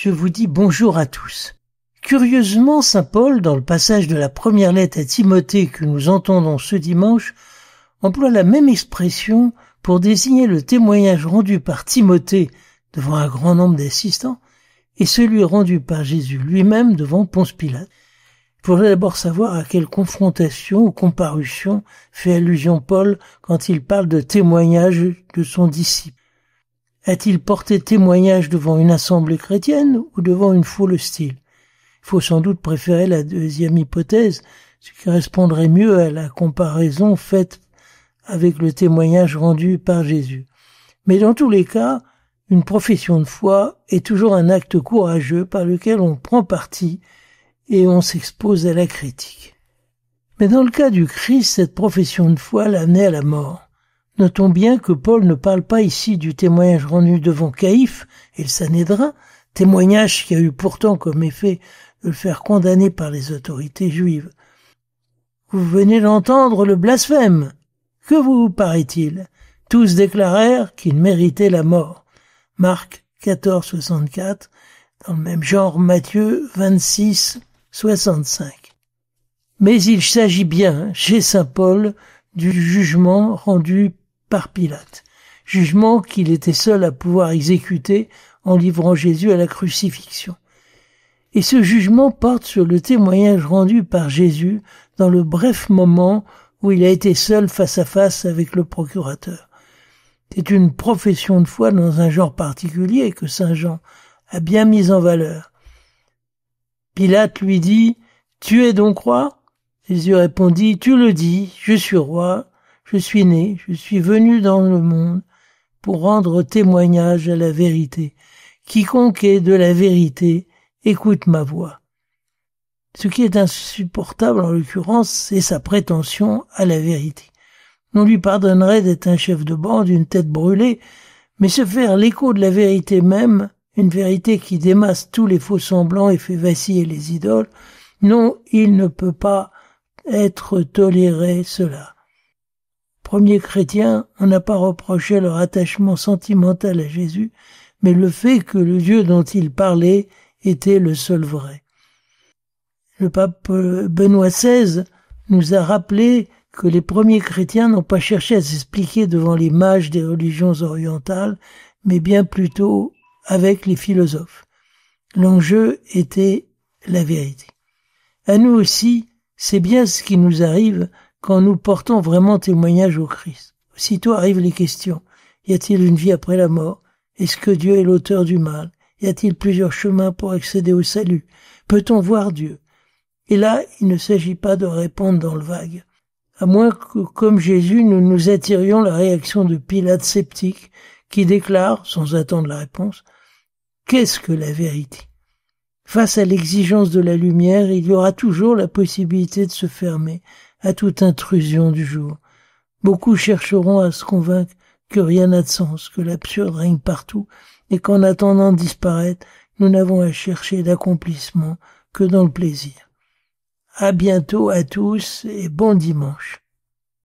je vous dis bonjour à tous. Curieusement, saint Paul, dans le passage de la première lettre à Timothée que nous entendons ce dimanche, emploie la même expression pour désigner le témoignage rendu par Timothée devant un grand nombre d'assistants et celui rendu par Jésus lui-même devant Ponce Pilate. Il faudrait d'abord savoir à quelle confrontation ou comparution fait allusion Paul quand il parle de témoignage de son disciple. A-t-il porté témoignage devant une assemblée chrétienne ou devant une foule hostile? Il faut sans doute préférer la deuxième hypothèse, ce qui correspondrait mieux à la comparaison faite avec le témoignage rendu par Jésus. Mais dans tous les cas, une profession de foi est toujours un acte courageux par lequel on prend parti et on s'expose à la critique. Mais dans le cas du Christ, cette profession de foi l'amenait à la mort. Notons bien que Paul ne parle pas ici du témoignage rendu devant Caïphe et le Sanhédrin, témoignage qui a eu pourtant comme effet de le faire condamner par les autorités juives. Vous venez d'entendre le blasphème. Que vous paraît-il? Tous déclarèrent qu'il méritait la mort. Marc 14, 64, dans le même genre Matthieu 26, 65. Mais il s'agit bien, chez saint Paul, du jugement rendu par Pilate. Jugement qu'il était seul à pouvoir exécuter en livrant Jésus à la crucifixion. Et ce jugement porte sur le témoignage rendu par Jésus dans le bref moment où il a été seul face à face avec le procurateur. C'est une profession de foi dans un genre particulier que saint Jean a bien mis en valeur. Pilate lui dit « Tu es donc roi ?» Jésus répondit « Tu le dis, je suis roi, je suis né, je suis venu dans le monde pour rendre témoignage à la vérité. Quiconque est de la vérité, écoute ma voix. » Ce qui est insupportable en l'occurrence, c'est sa prétention à la vérité. On lui pardonnerait d'être un chef de bande, une tête brûlée, mais se faire l'écho de la vérité même, une vérité qui démasse tous les faux semblants et fait vaciller les idoles, non, il ne peut pas être toléré cela. Premiers chrétiens, on n'a pas reproché leur attachement sentimental à Jésus, mais le fait que le Dieu dont ils parlaient était le seul vrai. Le pape Benoît XVI nous a rappelé que les premiers chrétiens n'ont pas cherché à s'expliquer devant les mages des religions orientales, mais bien plutôt avec les philosophes. L'enjeu était la vérité. À nous aussi, c'est bien ce qui nous arrive quand nous portons vraiment témoignage au Christ. Aussitôt arrivent les questions. Y a-t-il une vie après la mort? Est-ce que Dieu est l'auteur du mal? Y a-t-il plusieurs chemins pour accéder au salut? Peut-on voir Dieu? Et là, il ne s'agit pas de répondre dans le vague. À moins que, comme Jésus, nous nous attirions la réaction de Pilate sceptique, qui déclare, sans attendre la réponse, « Qu'est-ce que la vérité ?» Face à l'exigence de la lumière, il y aura toujours la possibilité de se fermer à toute intrusion du jour. Beaucoup chercheront à se convaincre que rien n'a de sens, que l'absurde règne partout, et qu'en attendant de disparaître, nous n'avons à chercher d'accomplissement que dans le plaisir. À bientôt à tous et bon dimanche.